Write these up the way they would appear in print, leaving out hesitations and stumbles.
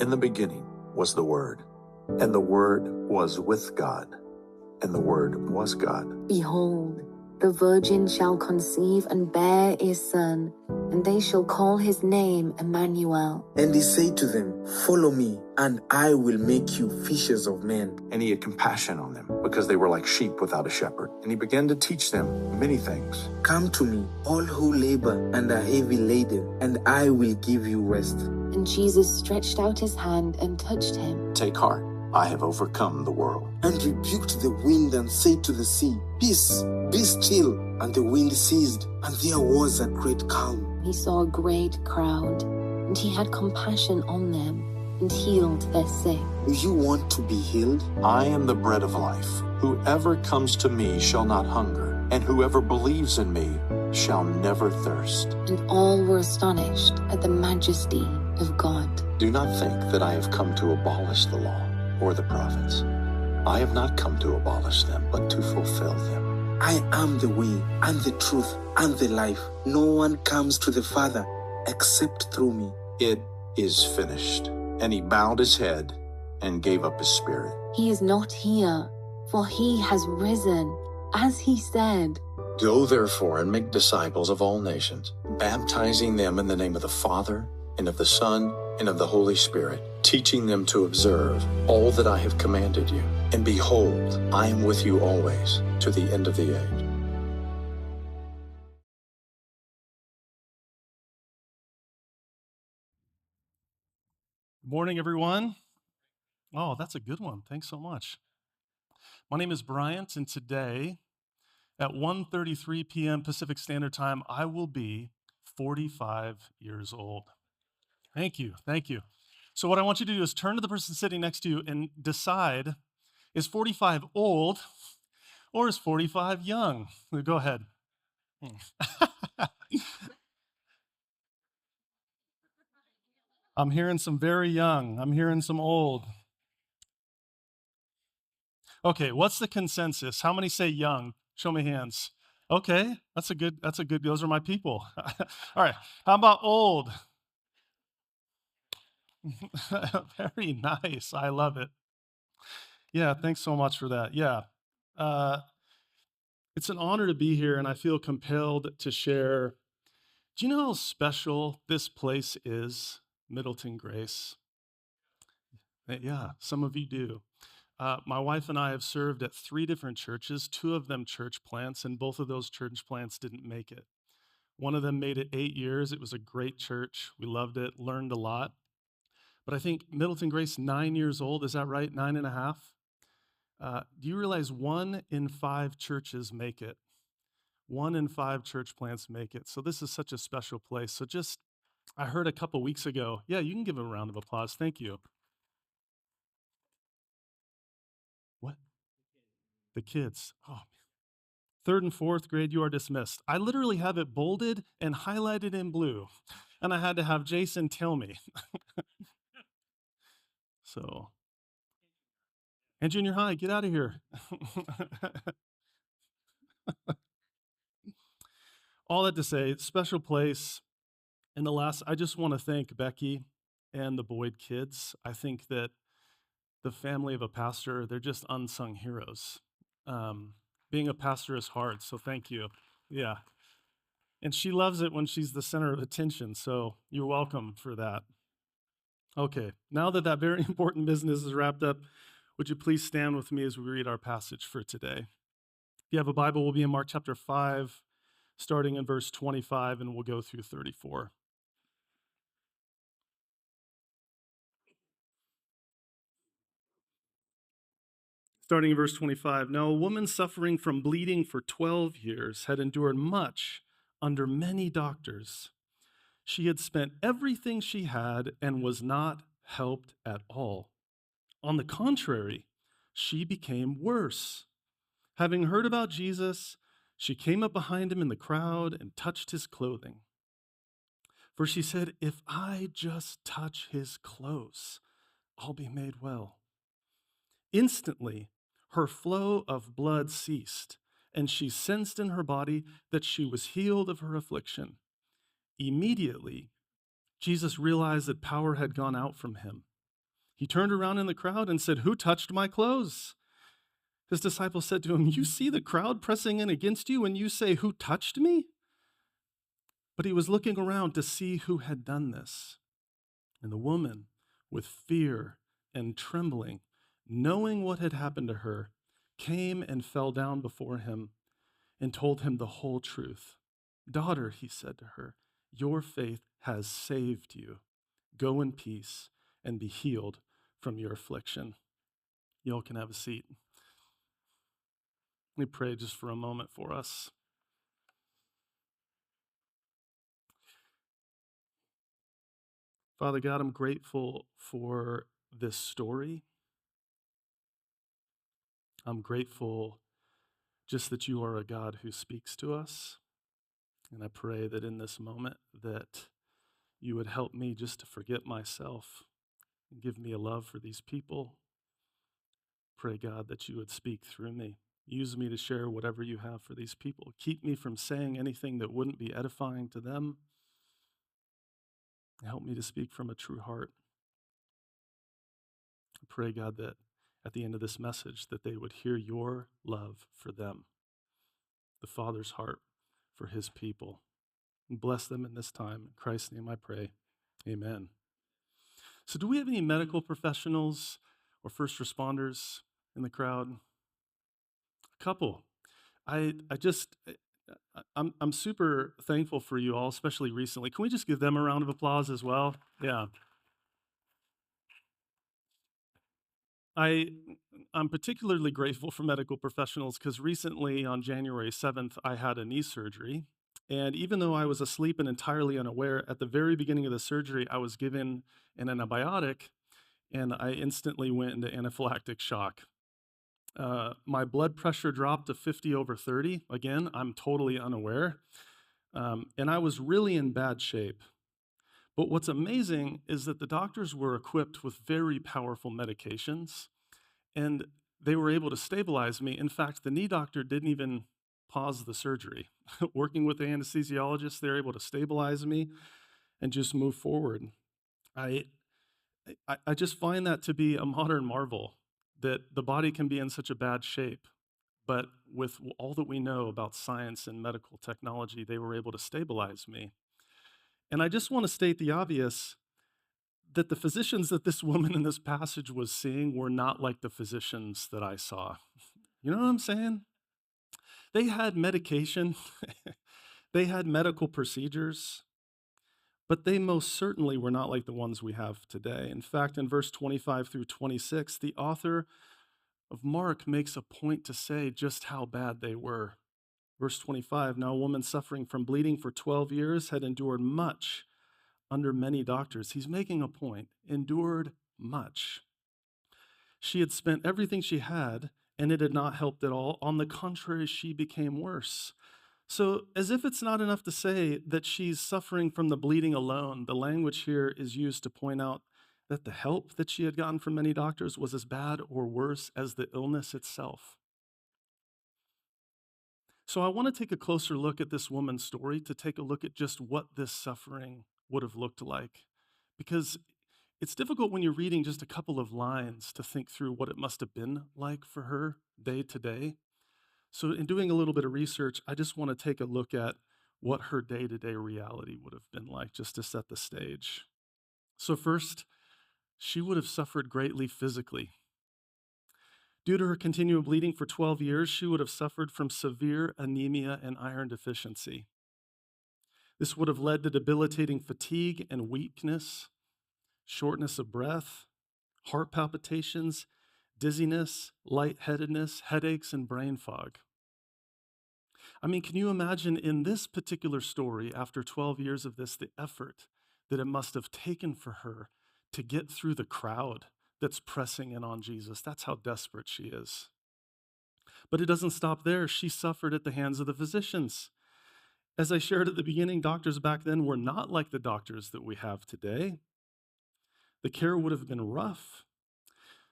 In the beginning was the Word, and the Word was with God, and the Word was God. Behold, the virgin shall conceive and bear a son, and they shall call his name Emmanuel. And he said to them, "Follow me, and I will make you fishers of men." And he had compassion on them, because they were like sheep without a shepherd. And he began to teach them many things. "Come to me, all who labor and are heavy laden, and I will give you rest." And Jesus stretched out his hand and touched him. Take heart, I have overcome the world. And rebuked the wind and said to the sea, "Peace, be still." And the wind ceased, and there was a great calm. He saw a great crowd, and he had compassion on them, and healed their sick. Do you want to be healed? I am the bread of life. Whoever comes to me shall not hunger, and whoever believes in me shall never thirst. And all were astonished at the majesty of God. Do not think that I have come to abolish the law or the prophets. I have not come to abolish them, but to fulfill them. I am the way, and the truth, and the life. No one comes to the Father except through me. It is finished. And he bowed his head and gave up his spirit. He is not here, for he has risen, as he said. Go therefore and make disciples of all nations, baptizing them in the name of the Father, and of the Son, and of the Holy Spirit, teaching them to observe all that I have commanded you. And behold, I am with you always, to the end of the age. Good morning, everyone. Oh, that's a good one. Thanks so much. My name is Bryant, and today at 1:33 p.m. Pacific Standard Time, I will be 45 years old. Thank you. Thank you. So what I want you to do is turn to the person sitting next to you and decide, is 45 old or is 45 young? Go ahead. I'm hearing some very young. I'm hearing some old. Okay, what's the consensus? How many say young? Show me hands. Okay, that's a good, those are my people. All right, how about old? Very nice, I love it. Yeah, thanks so much for that. Yeah, it's an honor to be here, and I feel compelled to share. Do you know how special this place is, Middleton Grace? Yeah, some of you do. My wife and I have served at 3 different churches, 2 of them church plants, and both of those church plants didn't make it. One of them made it 8 years. It was a great church. We loved it, learned a lot. But I think Middleton Grace, 9 years old, is that right? 9 and a half? Do you realize 1 in 5 churches make it? 1 in 5 church plants make it. So this is such a special place. So I heard a couple weeks ago, yeah, you can give them a round of applause. Thank you. What? The kids. Oh, 3rd and 4th grade, you are dismissed. I literally have it bolded and highlighted in blue. And I had to have Jason tell me. So, and junior high, get out of here. All that to say, special place. In the last, I just want to thank Becky and the Boyd kids. I think that the family of a pastor, they're just unsung heroes. Being a pastor is hard, so thank you. Yeah. And she loves it when she's the center of attention, so you're welcome for that. Okay, now that that very important business is wrapped up, would you please stand with me as we read our passage for today? If you have a Bible, we'll be in Mark chapter 5, starting in verse 25, and we'll go through 34. Starting in verse 25, now a woman suffering from bleeding for 12 years had endured much under many doctors. She had spent everything she had and was not helped at all. On the contrary, she became worse. Having heard about Jesus, she came up behind him in the crowd and touched his clothing. For she said, if I just touch his clothes, I'll be made well. Instantly, her flow of blood ceased, and she sensed in her body that she was healed of her affliction. Immediately, Jesus realized that power had gone out from him. He turned around in the crowd and said, "Who touched my clothes?" His disciples said to him, "You see the crowd pressing in against you, and you say, 'Who touched me?'" But he was looking around to see who had done this. And the woman, with fear and trembling, knowing what had happened to her, came and fell down before him and told him the whole truth. "Daughter," he said to her, "your faith has saved you. Go in peace and be healed from your affliction." Y'all can have a seat. Let me pray just for a moment for us. Father God, I'm grateful for this story. I'm grateful just that you are a God who speaks to us. And I pray that in this moment that you would help me just to forget myself and give me a love for these people. Pray, God, that you would speak through me. Use me to share whatever you have for these people. Keep me from saying anything that wouldn't be edifying to them. Help me to speak from a true heart. I pray, God, that at the end of this message, that they would hear your love for them, the Father's heart for his people. And bless them in this time. In Christ's name I pray. Amen. So do we have any medical professionals or first responders in the crowd? A couple. I'm super thankful for you all, especially recently. Can we just give them a round of applause as well? Yeah. I'm particularly grateful for medical professionals because recently on January 7th, I had a knee surgery. And even though I was asleep and entirely unaware, at the very beginning of the surgery, I was given an antibiotic and I instantly went into anaphylactic shock. My blood pressure dropped to 50/30. Again, I'm totally unaware. And I was really in bad shape. But what's amazing is that the doctors were equipped with very powerful medications, and they were able to stabilize me. In fact, the knee doctor didn't even pause the surgery. Working with the anesthesiologist, they're able to stabilize me and just move forward. I, I just find that to be a modern marvel, that the body can be in such a bad shape. But with all that we know about science and medical technology, they were able to stabilize me. And I just want to state the obvious that the physicians that this woman in this passage was seeing were not like the physicians that I saw. You know what I'm saying? They had medication, they had medical procedures, but they most certainly were not like the ones we have today. In fact, in verse 25 through 26, the author of Mark makes a point to say just how bad they were. Verse 25, now a woman suffering from bleeding for 12 years had endured much under many doctors. He's making a point, endured much. She had spent everything she had, and it had not helped at all. On the contrary, she became worse. So, as if it's not enough to say that she's suffering from the bleeding alone, the language here is used to point out that the help that she had gotten from many doctors was as bad or worse as the illness itself. So, I want to take a closer look at this woman's story to take a look at just what this suffering would have looked like. Because it's difficult when you're reading just a couple of lines to think through what it must have been like for her day to day. So, in doing a little bit of research, I just want to take a look at what her day to day reality would have been like, just to set the stage. So, first, she would have suffered greatly physically. Due to her continual bleeding for 12 years, she would have suffered from severe anemia and iron deficiency. This would have led to debilitating fatigue and weakness, shortness of breath, heart palpitations, dizziness, lightheadedness, headaches, and brain fog. I mean, can you imagine in this particular story, after 12 years of this, the effort that it must have taken for her to get through the crowd that's pressing in on Jesus? That's how desperate she is. But it doesn't stop there. She suffered at the hands of the physicians. As I shared at the beginning, doctors back then were not like the doctors that we have today. The care would have been rough.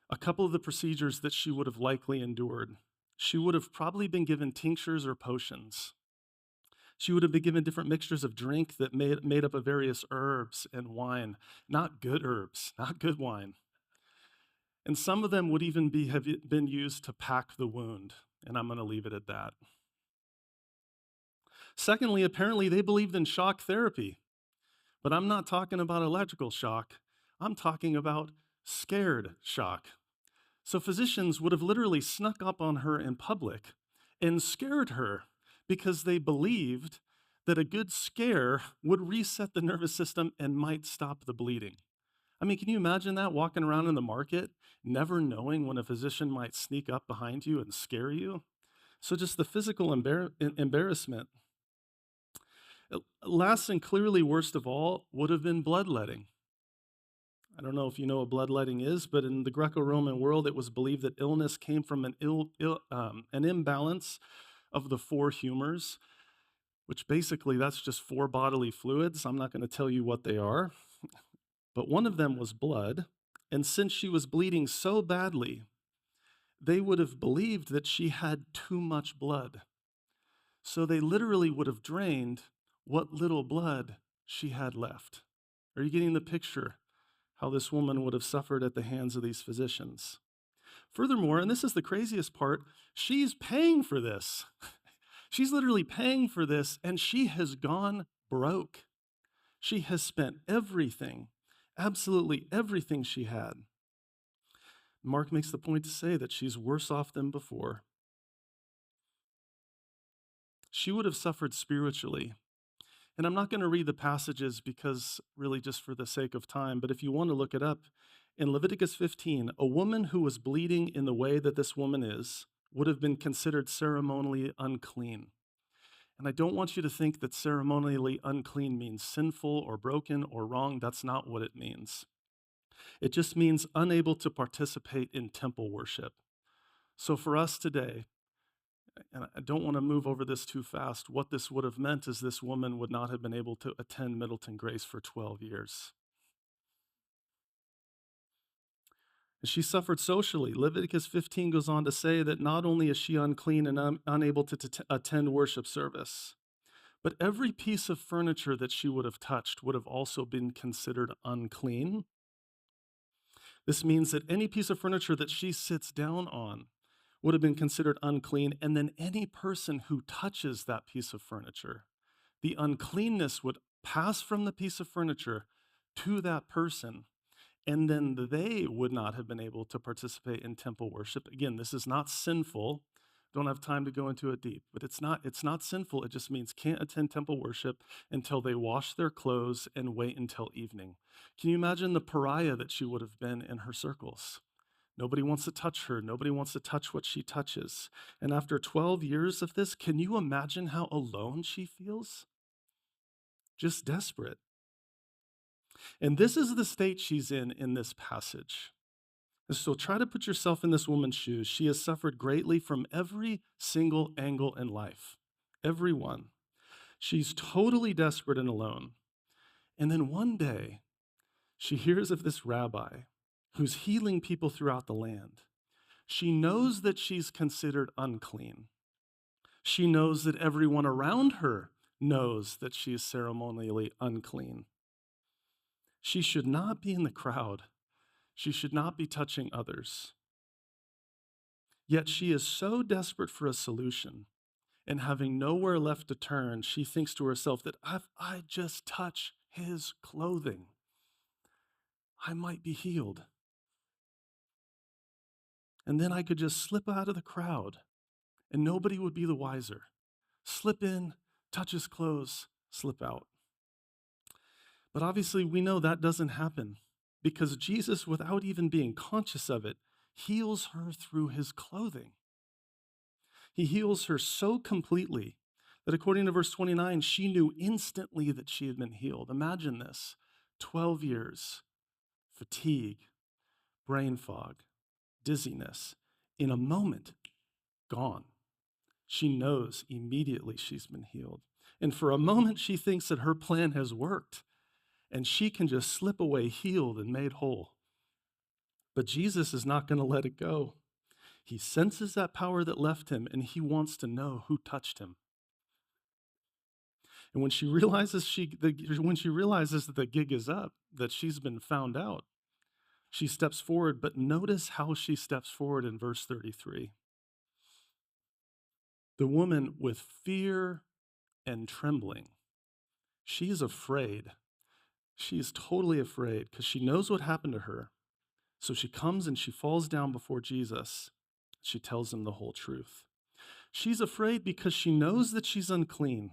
A couple of the procedures that she would have likely endured, she would have probably been given tinctures or potions. She would have been given different mixtures of drink that made up of various herbs and wine. Not good herbs, not good wine. And some of them would even have been used to pack the wound. And I'm going to leave it at that. Secondly, apparently they believed in shock therapy. But I'm not talking about electrical shock. I'm talking about scared shock. So physicians would have literally snuck up on her in public and scared her because they believed that a good scare would reset the nervous system and might stop the bleeding. I mean, can you imagine that, walking around in the market, never knowing when a physician might sneak up behind you and scare you? So just the physical embarrassment. Last and clearly worst of all would have been bloodletting. I don't know if you know what bloodletting is, but in the Greco-Roman world, it was believed that illness came from an imbalance of the four humors, which basically that's just four bodily fluids. I'm not going to tell you what they are, but one of them was blood. And since she was bleeding so badly, they would have believed that she had too much blood. So they literally would have drained what little blood she had left. Are you getting the picture? How this woman would have suffered at the hands of these physicians. Furthermore, and this is the craziest part, she's paying for this. She's literally paying for this, and she has gone broke. She has spent everything, absolutely everything she had. Mark makes the point to say that she's worse off than before. She would have suffered spiritually. And I'm not going to read the passages because really just for the sake of time, but if you want to look it up, in Leviticus 15, a woman who was bleeding in the way that this woman is would have been considered ceremonially unclean. And I don't want you to think that ceremonially unclean means sinful or broken or wrong. That's not what it means. It just means unable to participate in temple worship. So for us today, and I don't want to move over this too fast, what this would have meant is this woman would not have been able to attend Middleton Grace for 12 years. And she suffered socially. Leviticus 15 goes on to say that not only is she unclean and unable to attend worship service, but every piece of furniture that she would have touched would have also been considered unclean. This means that any piece of furniture that she sits down on would have been considered unclean, and then any person who touches that piece of furniture, the uncleanness would pass from the piece of furniture to that person, and then they would not have been able to participate in temple worship. Again, this is not sinful. Don't have time to go into it deep, but it's not sinful. It just means can't attend temple worship until they wash their clothes and wait until evening. Can you imagine the pariah that she would have been in her circles? Nobody wants to touch her. Nobody wants to touch what she touches. And after 12 years of this, can you imagine how alone she feels? Just desperate. And this is the state she's in this passage. So try to put yourself in this woman's shoes. She has suffered greatly from every single angle in life. Every one. She's totally desperate and alone. And then one day, she hears of this rabbi who's healing people throughout the land. She knows that she's considered unclean. She knows that everyone around her knows that she is ceremonially unclean. She should not be in the crowd. She should not be touching others. Yet she is so desperate for a solution, and having nowhere left to turn, she thinks to herself that if I just touch his clothing, I might be healed. And then I could just slip out of the crowd, and nobody would be the wiser. Slip in, touch his clothes, slip out. But obviously, we know that doesn't happen because Jesus, without even being conscious of it, heals her through his clothing. He heals her so completely that according to verse 29, she knew instantly that she had been healed. Imagine this, 12 years, fatigue, brain fog, dizziness. In a moment, gone. She knows immediately she's been healed. And for a moment, she thinks that her plan has worked and she can just slip away healed and made whole. But Jesus is not going to let it go. He senses that power that left him, and he wants to know who touched him. And when she realizes that the gig is up, that she's been found out, She steps forward, but notice how she steps forward in verse 33. The woman with fear and trembling, she is afraid. She is totally afraid because she knows what happened to her. So she comes and she falls down before Jesus. She tells him the whole truth. She's afraid because she knows that she's unclean.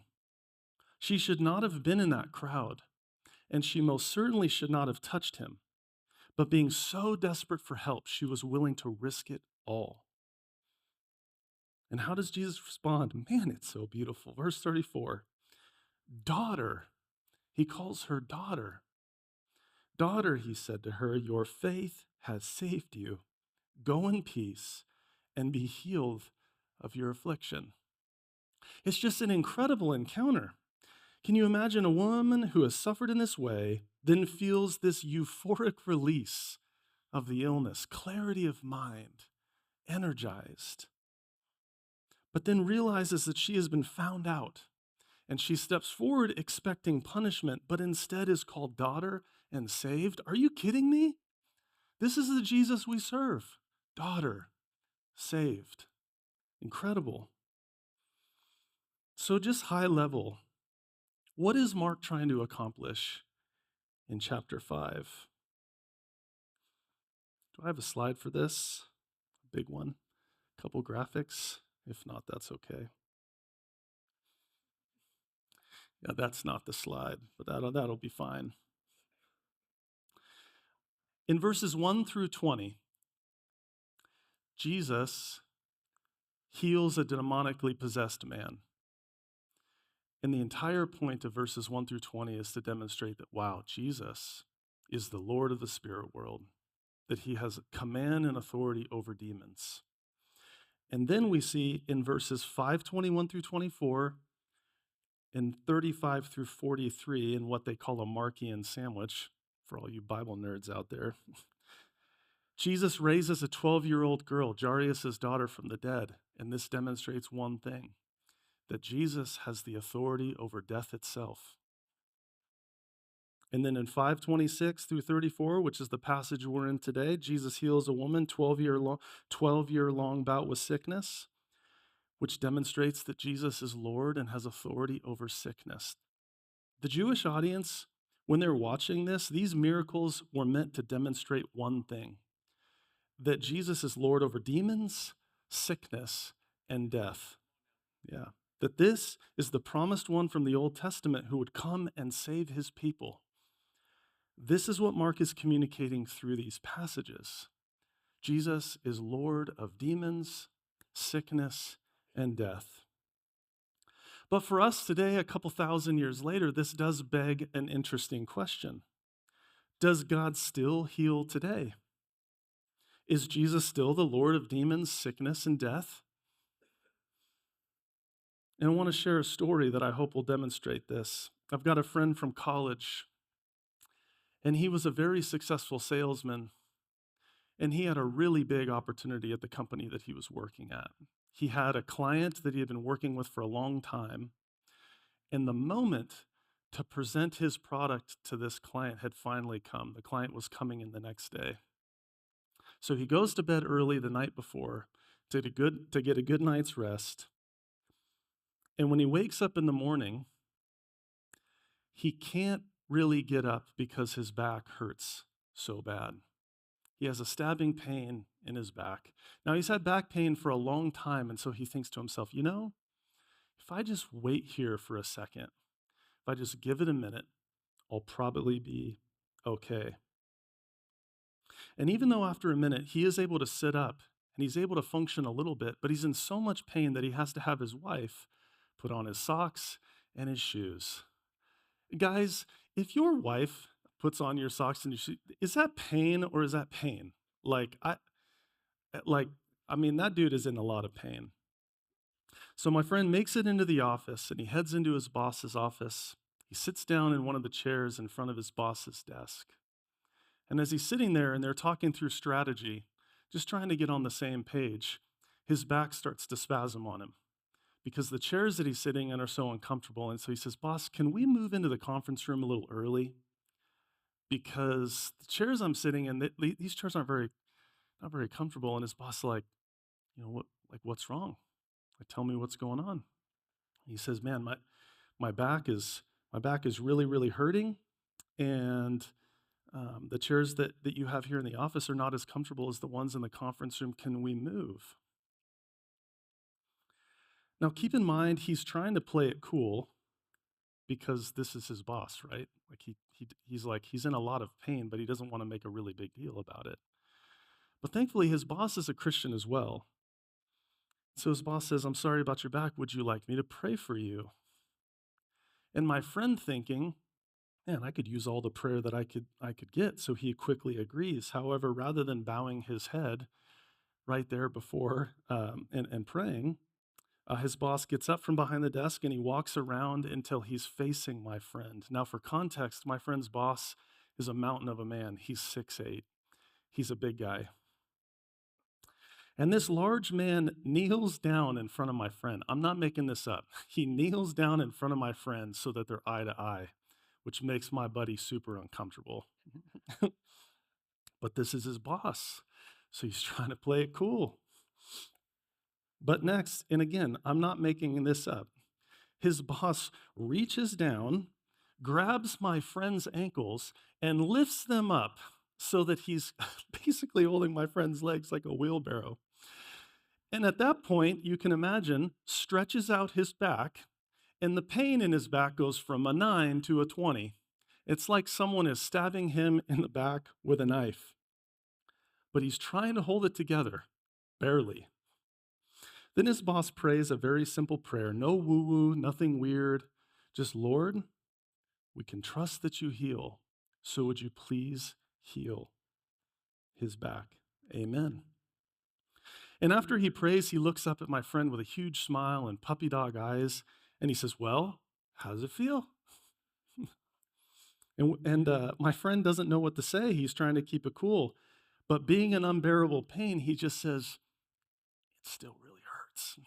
She should not have been in that crowd, and she most certainly should not have touched him. But being so desperate for help, she was willing to risk it all. And how does Jesus respond? Man, it's so beautiful. Verse 34, daughter. He calls her daughter. Daughter, he said to her, your faith has saved you. Go in peace and be healed of your affliction. It's just an incredible encounter. Can you imagine a woman who has suffered in this way, then feels this euphoric release of the illness, clarity of mind, energized, but then realizes that she has been found out, and she steps forward expecting punishment, but instead is called daughter and saved? Are you kidding me? This is the Jesus we serve. Daughter, saved. Incredible. So just high level, what is Mark trying to accomplish in chapter 5? Do I have a slide for this? A big one? A couple graphics? If not, that's okay. Yeah, that's not the slide, but that'll be fine. In verses 1 through 20, Jesus heals a demonically possessed man. And the entire point of verses 1 through 20 is to demonstrate that, wow, Jesus is the Lord of the spirit world, that he has command and authority over demons. And then we see in verses 5:21 through 24 and 35 through 43 in what they call a Markian sandwich, for all you Bible nerds out there, Jesus raises a 12-year-old girl, Jairus' daughter, from the dead. And this demonstrates one thing, that Jesus has the authority over death itself. And then in 5:26 through 34, which is the passage we're in today, Jesus heals a woman 12-year-long bout with sickness, which demonstrates that Jesus is Lord and has authority over sickness. The Jewish audience, when they're watching this, these miracles were meant to demonstrate one thing, that Jesus is Lord over demons, sickness, and death. Yeah. That this is the promised one from the Old Testament who would come and save his people. This is what Mark is communicating through these passages. Jesus is Lord of demons, sickness, and death. But for us today, a couple thousand years later, this does beg an interesting question. Does God still heal today? Is Jesus still the Lord of demons, sickness, and death? And I want to share a story that I hope will demonstrate this. I've got a friend from college, and he was a very successful salesman, and he had a really big opportunity at the company that he was working at. He had a client that he had been working with for a long time, and the moment to present his product to this client had finally come. The client was coming in the next day. So he goes to bed early the night before to get a good night's rest. And when he wakes up in the morning, he can't really get up because his back hurts so bad. He has a stabbing pain in his back. Now, he's had back pain for a long time, and so he thinks to himself, if I just wait here for a second, if I just give it a minute, I'll probably be okay. And even though after a minute he is able to sit up and he's able to function a little bit, but he's in so much pain that he has to have his wife put on his socks and his shoes. Guys, if your wife puts on your socks and your shoes, is that pain or is that pain? That dude is in a lot of pain. So my friend makes it into the office and he heads into his boss's office. He sits down in one of the chairs in front of his boss's desk. And as he's sitting there and they're talking through strategy, just trying to get on the same page, his back starts to spasm on him because the chairs that he's sitting in are so uncomfortable. And so he says, "Boss, can we move into the conference room a little early?" because the chairs I'm sitting in, these chairs aren't not very comfortable. And his boss is like, what's wrong? Like, tell me what's going on. He says, man, my back is really, really hurting. And the chairs that you have here in the office are not as comfortable as the ones in the conference room. Can we move? Now, keep in mind, he's trying to play it cool because this is his boss, right? Like he's in a lot of pain, but he doesn't want to make a really big deal about it. But thankfully, his boss is a Christian as well. So his boss says, I'm sorry about your back. Would you like me to pray for you? And my friend thinking, man, I could use all the prayer that I could get. So he quickly agrees. However, rather than bowing his head right there before and praying, his boss gets up from behind the desk and he walks around until he's facing my friend. Now, for context, my friend's boss is a mountain of a man. He's 6'8". He's a big guy. And this large man kneels down in front of my friend. I'm not making this up. He kneels down in front of my friend so that they're eye to eye, which makes my buddy super uncomfortable. But this is his boss, so he's trying to play it cool. But next, and again, I'm not making this up, his boss reaches down, grabs my friend's ankles, and lifts them up so that he's basically holding my friend's legs like a wheelbarrow. And at that point, you can imagine, stretches out his back, and the pain in his back goes from a 9 to a 20. It's like someone is stabbing him in the back with a knife. But he's trying to hold it together, barely. Then his boss prays a very simple prayer. No woo-woo, nothing weird. Just, Lord, we can trust that you heal. So would you please heal his back? Amen. And after he prays, he looks up at my friend with a huge smile and puppy dog eyes, and he says, well, how does it feel? and my friend doesn't know what to say. He's trying to keep it cool. But being in unbearable pain, he just says, it still really hurts.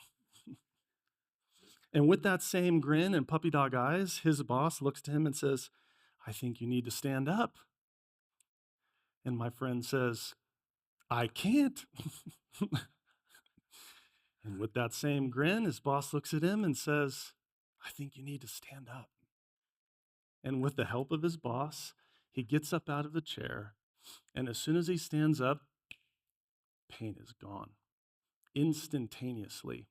And with that same grin and puppy dog eyes, his boss looks to him and says, I think you need to stand up. And my friend says, I can't. And with that same grin, his boss looks at him and says, I think you need to stand up. And with the help of his boss, he gets up out of the chair. And as soon as he stands up, pain is gone instantaneously.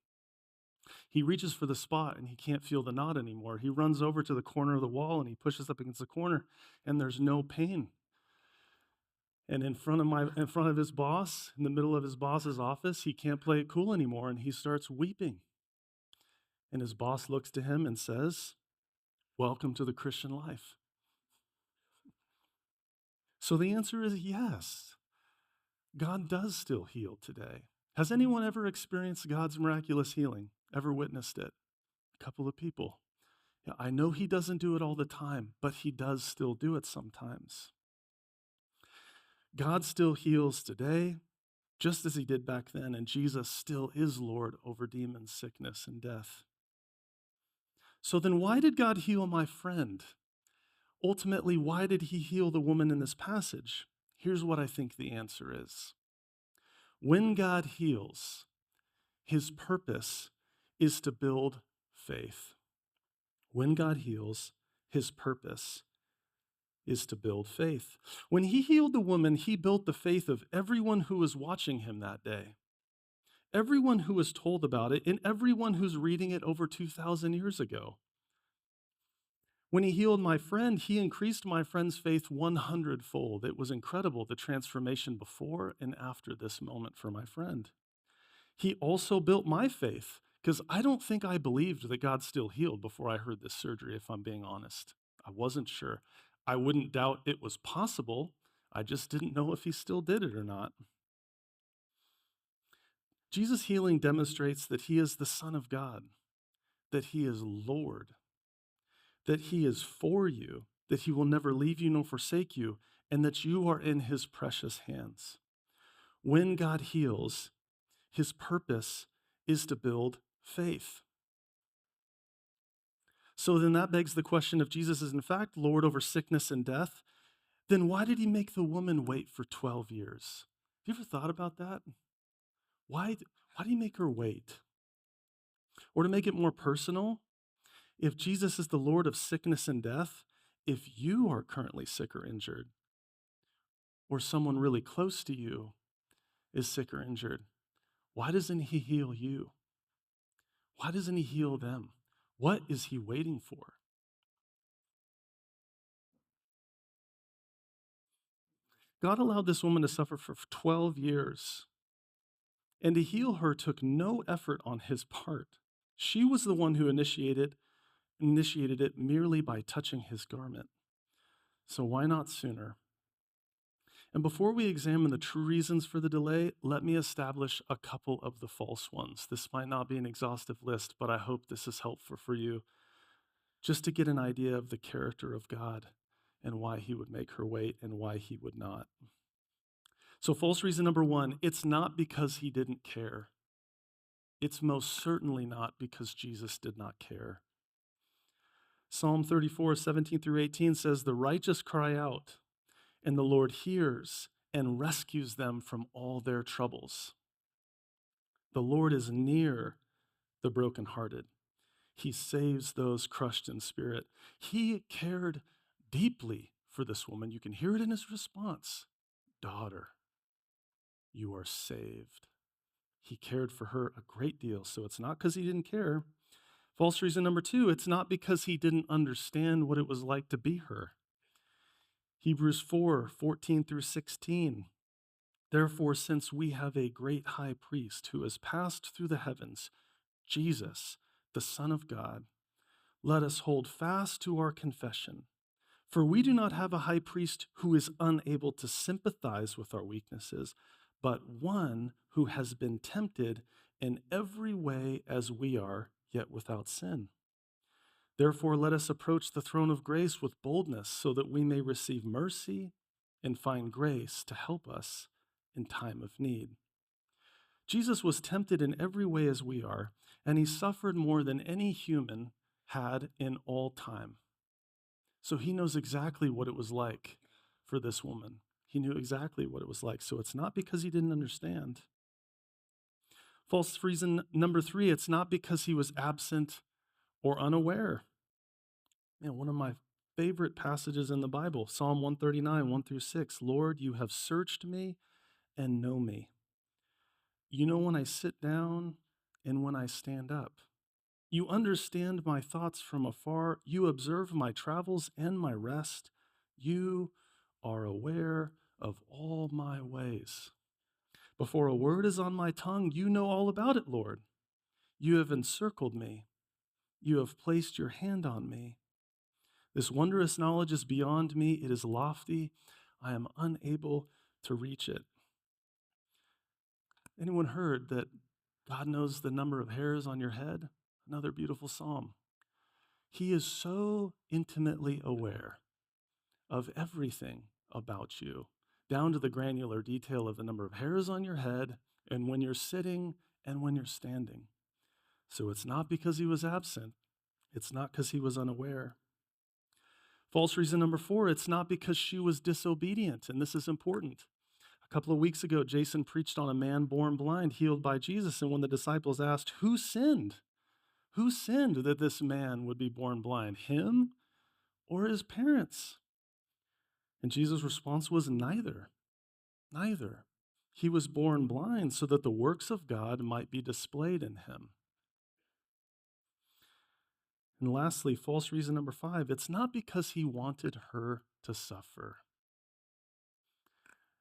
He reaches for the spot and he can't feel the knot anymore. He runs over to the corner of the wall and he pushes up against the corner and there's no pain. And in front of his boss, in the middle of his boss's office, he can't play it cool anymore and he starts weeping. And his boss looks to him and says, welcome to the Christian life. So the answer is yes. God does still heal today. Has anyone ever experienced God's miraculous healing? Ever witnessed it? A couple of people. Yeah, I know he doesn't do it all the time, but he does still do it sometimes. God still heals today, just as he did back then, and Jesus still is Lord over demons, sickness, and death. So then why did God heal my friend? Ultimately, why did he heal the woman in this passage? Here's what I think the answer is. When God heals, his purpose is to build faith. When God heals, his purpose is to build faith. When he healed the woman, he built the faith of everyone who was watching him that day, everyone who was told about it, and everyone who's reading it over 2,000 years ago. When he healed my friend, he increased my friend's faith 100-fold. It was incredible, the transformation before and after this moment for my friend. He also built my faith, because I don't think I believed that God still healed before I heard this surgery, if I'm being honest. I wasn't sure. I wouldn't doubt it was possible. I just didn't know if he still did it or not. Jesus' healing demonstrates that he is the Son of God, that he is Lord, that he is for you, that he will never leave you nor forsake you, and that you are in his precious hands. When God heals, his purpose is to build faith. So then that begs the question, if Jesus is in fact Lord over sickness and death, then why did he make the woman wait for 12 years? Have you ever thought about that? Why did he make her wait? Or to make it more personal, if Jesus is the Lord of sickness and death, if you are currently sick or injured, or someone really close to you is sick or injured, why doesn't he heal you? Why doesn't he heal them? What is he waiting for? God allowed this woman to suffer for 12 years, and to heal her took no effort on his part. She was the one who initiated it merely by touching his garment. So why not sooner? And before we examine the true reasons for the delay, let me establish a couple of the false ones. This might not be an exhaustive list, but I hope this is helpful for you, just to get an idea of the character of God and why he would make her wait and why he would not. So false reason number one, it's not because he didn't care. It's most certainly not because Jesus did not care. Psalm 34, 17 through 18 says, "The righteous cry out, and the Lord hears and rescues them from all their troubles. The Lord is near the brokenhearted. He saves those crushed in spirit." He cared deeply for this woman. You can hear it in his response. "Daughter, you are saved." He cared for her a great deal, so it's not because he didn't care. False reason number two, it's not because he didn't understand what it was like to be her. Hebrews 4, 14 through 16. "Therefore, since we have a great high priest who has passed through the heavens, Jesus, the Son of God, let us hold fast to our confession. For we do not have a high priest who is unable to sympathize with our weaknesses, but one who has been tempted in every way as we are, yet without sin. Therefore, let us approach the throne of grace with boldness so that we may receive mercy and find grace to help us in time of need." Jesus was tempted in every way as we are, and he suffered more than any human had in all time. So he knows exactly what it was like for this woman. He knew exactly what it was like. So it's not because he didn't understand. False reason number three, it's not because he was absent or unaware. Man, one of my favorite passages in the Bible, Psalm 139, 1 through 6. "Lord, you have searched me and know me. You know when I sit down and when I stand up. You understand my thoughts from afar. You observe my travels and my rest. You are aware of all my ways. Before a word is on my tongue, you know all about it, Lord. You have encircled me. You have placed your hand on me. This wondrous knowledge is beyond me. It is lofty. I am unable to reach it." Anyone heard that God knows the number of hairs on your head? Another beautiful psalm. He is so intimately aware of everything about you, down to the granular detail of the number of hairs on your head and when you're sitting and when you're standing. So it's not because he was absent. It's not because he was unaware. False reason number four, it's not because she was disobedient, and this is important. A couple of weeks ago, Jason preached on a man born blind, healed by Jesus, and when the disciples asked, who sinned? Who sinned that this man would be born blind, him or his parents? And Jesus' response was neither. Neither. He was born blind so that the works of God might be displayed in him. And lastly, false reason number five, it's not because he wanted her to suffer.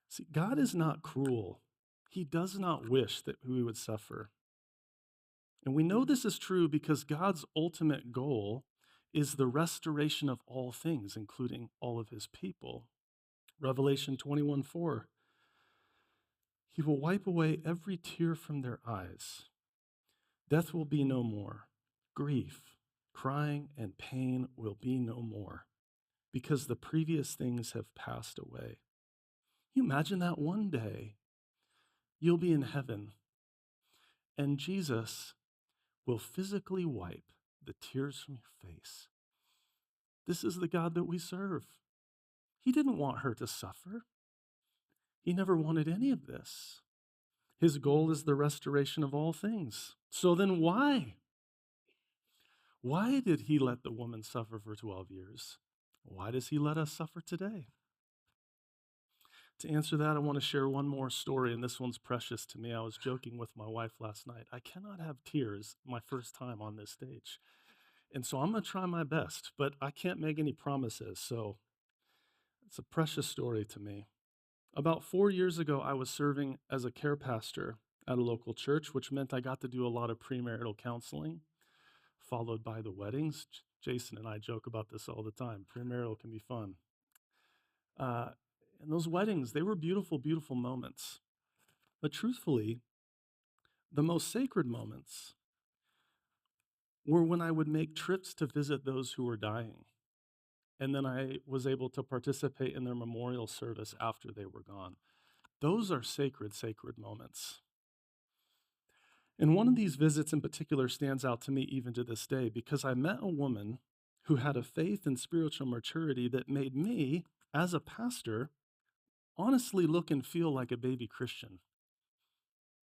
See, God is not cruel. He does not wish that we would suffer. And we know this is true because God's ultimate goal is the restoration of all things, including all of his people. Revelation 21:4. He will wipe away every tear from their eyes. Death will be no more. Grief, crying, and pain will be no more, because the previous things have passed away. You imagine that one day you'll be in heaven and Jesus will physically wipe the tears from your face. This is the God that we serve. He didn't want her to suffer. He never wanted any of this. His goal is the restoration of all things. So then why? Why did he let the woman suffer for 12 years? Why does he let us suffer today? To answer that, I want to share one more story, and this one's precious to me. I was joking with my wife last night. I cannot have tears my first time on this stage. And so I'm going to try my best, but I can't make any promises. So it's a precious story to me. About 4 years ago, I was serving as a care pastor at a local church, which meant I got to do a lot of premarital counseling, followed by the weddings. Jason and I joke about this all the time. Premarital can be fun. And those weddings, they were beautiful, beautiful moments. But truthfully, the most sacred moments were when I would make trips to visit those who were dying. And then I was able to participate in their memorial service after they were gone. Those are sacred, sacred moments. And one of these visits in particular stands out to me even to this day because I met a woman who had a faith and spiritual maturity that made me, as a pastor, honestly look and feel like a baby Christian.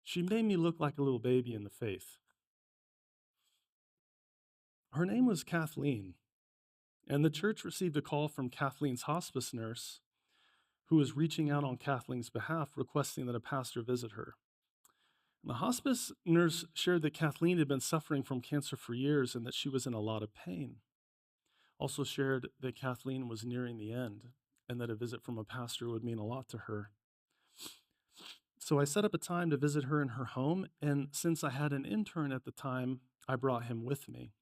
She made me look like a little baby in the faith. Her name was Kathleen, and the church received a call from Kathleen's hospice nurse who was reaching out on Kathleen's behalf, requesting that a pastor visit her. And the hospice nurse shared that Kathleen had been suffering from cancer for years and that she was in a lot of pain. Also shared that Kathleen was nearing the end and that a visit from a pastor would mean a lot to her. So I set up a time to visit her in her home, and since I had an intern at the time, I brought him with me.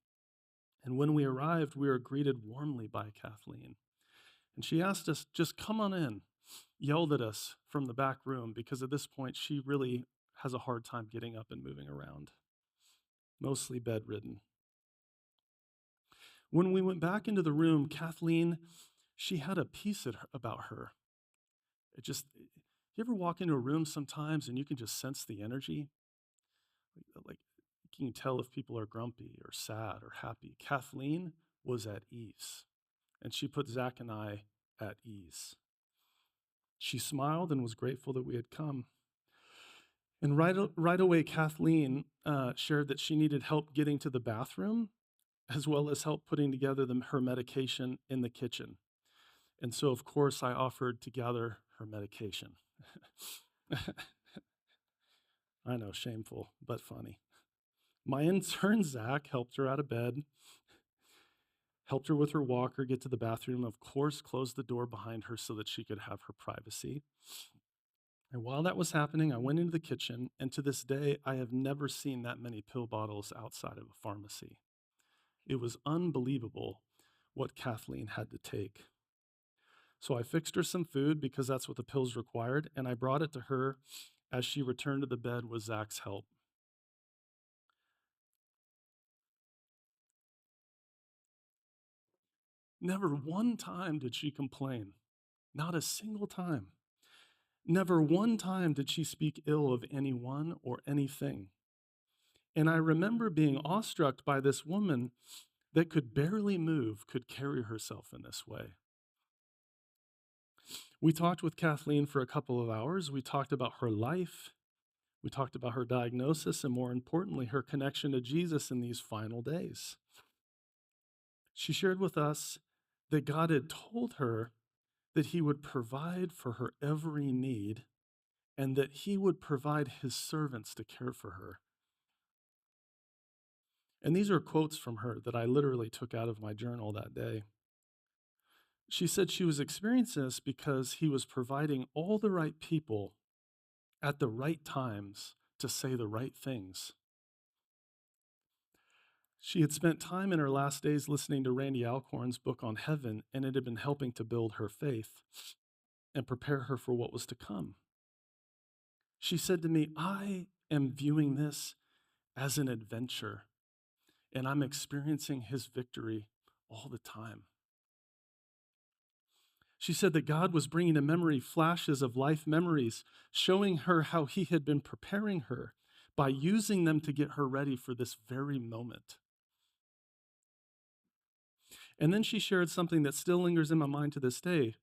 And when we arrived, we were greeted warmly by Kathleen. And she asked us, just come on in, yelled at us from the back room, because at this point, she really has a hard time getting up and moving around, mostly bedridden. When we went back into the room, Kathleen, she had a peace about her. You ever walk into a room sometimes and you can just sense the energy? Like you can tell if people are grumpy or sad or happy. Kathleen was at ease, and she put Zach and I at ease. She smiled and was grateful that we had come. And right away, Kathleen shared that she needed help getting to the bathroom, as well as help putting together her medication in the kitchen. And so, of course, I offered to gather her medication. I know, shameful, but funny. My intern, Zach, helped her out of bed, helped her with her walker, get to the bathroom, of course, closed the door behind her so that she could have her privacy. And while that was happening, I went into the kitchen, and to this day, I have never seen that many pill bottles outside of a pharmacy. It was unbelievable what Kathleen had to take. So I fixed her some food because that's what the pills required, and I brought it to her as she returned to the bed with Zach's help. Never one time did she complain, not a single time. Never one time did she speak ill of anyone or anything. And I remember being awestruck by this woman that could barely move, could carry herself in this way. We talked with Kathleen for a couple of hours. We talked about her life. We talked about her diagnosis and, more importantly, her connection to Jesus in these final days. She shared with us that God had told her that he would provide for her every need and that he would provide his servants to care for her. And these are quotes from her that I literally took out of my journal that day. She said she was experiencing this because he was providing all the right people at the right times to say the right things. She had spent time in her last days listening to Randy Alcorn's book on heaven, and it had been helping to build her faith and prepare her for what was to come. She said to me, I am viewing this as an adventure, and I'm experiencing his victory all the time. She said that God was bringing to memory flashes of life memories, showing her how he had been preparing her by using them to get her ready for this very moment. And then she shared something that still lingers in my mind to this day.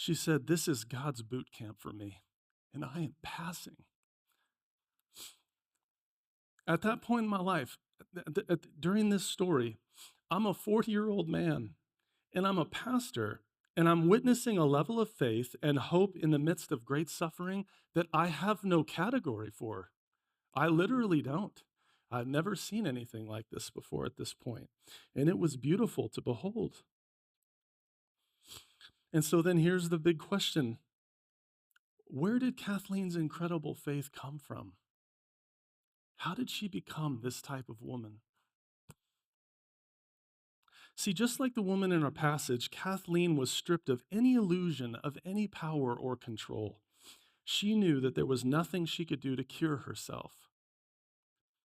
She said, "This is God's boot camp for me, and I am passing." At that point in my life, during this story, I'm a 40-year-old man, and I'm a pastor, and I'm witnessing a level of faith and hope in the midst of great suffering that I have no category for. I literally don't. I've never seen anything like this before at this point, and it was beautiful to behold. And so then here's the big question. Where did Kathleen's incredible faith come from? How did she become this type of woman? See, just like the woman in our passage, Kathleen was stripped of any illusion of any power or control. She knew that there was nothing she could do to cure herself.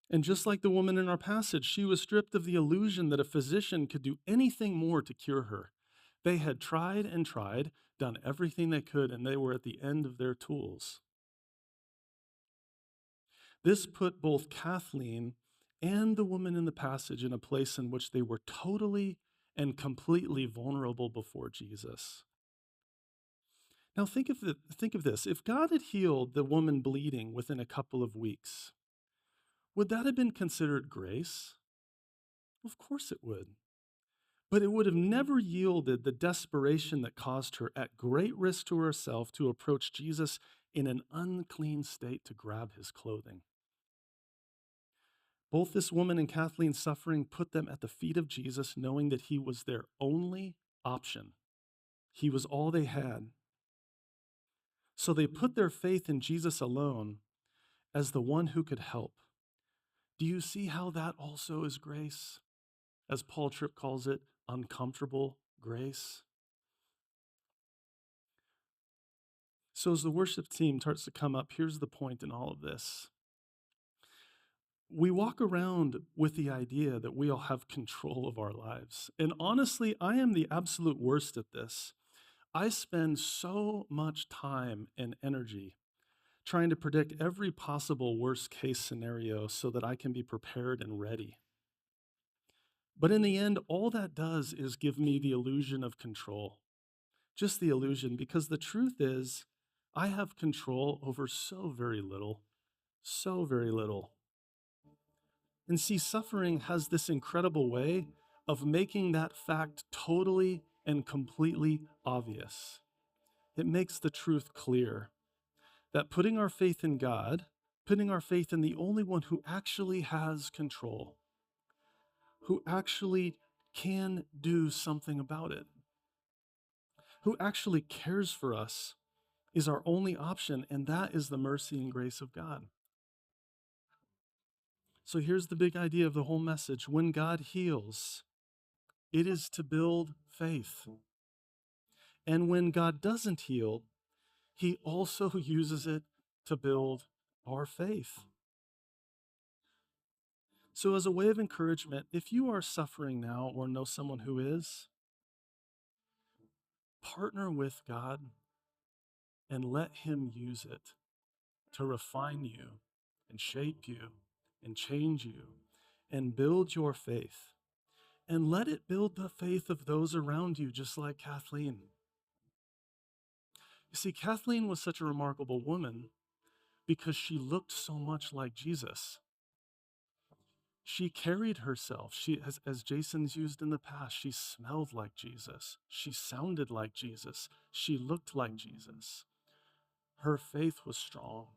And just like the woman in our passage, she was stripped of the illusion that a physician could do anything more to cure her. They had tried and tried, done everything they could, and they were at the end of their tools. This put both Kathleen and the woman in the passage in a place in which they were totally and completely vulnerable before Jesus. Now think of this. If God had healed the woman bleeding within a couple of weeks, would that have been considered grace? Of course it would. But it would have never yielded the desperation that caused her, at great risk to herself, to approach Jesus in an unclean state to grab his clothing. Both this woman and Kathleen's suffering put them at the feet of Jesus, knowing that he was their only option. He was all they had. So they put their faith in Jesus alone as the one who could help. Do you see how that also is grace? As Paul Tripp calls it, uncomfortable grace. So as the worship team starts to come up, here's the point in all of this. We walk around with the idea that we all have control of our lives. And honestly, I am the absolute worst at this. I spend so much time and energy trying to predict every possible worst case scenario so that I can be prepared and ready. But in the end, all that does is give me the illusion of control. Just the illusion, because the truth is, I have control over so very little, so very little. And see, suffering has this incredible way of making that fact totally and completely obvious. It makes the truth clear that putting our faith in God, putting our faith in the only one who actually has control, who actually can do something about it, who actually cares for us, is our only option, and that is the mercy and grace of God. So here's the big idea of the whole message. When God heals, it is to build faith. And when God doesn't heal, he also uses it to build our faith. So as a way of encouragement, if you are suffering now or know someone who is, partner with God and let him use it to refine you and shape you and change you and build your faith. And let it build the faith of those around you, just like Kathleen. You see, Kathleen was such a remarkable woman because she looked so much like Jesus. She carried herself. She, as Jason's used in the past, she smelled like Jesus. She sounded like Jesus. She looked like Jesus. Her faith was strong.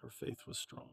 Her faith was strong.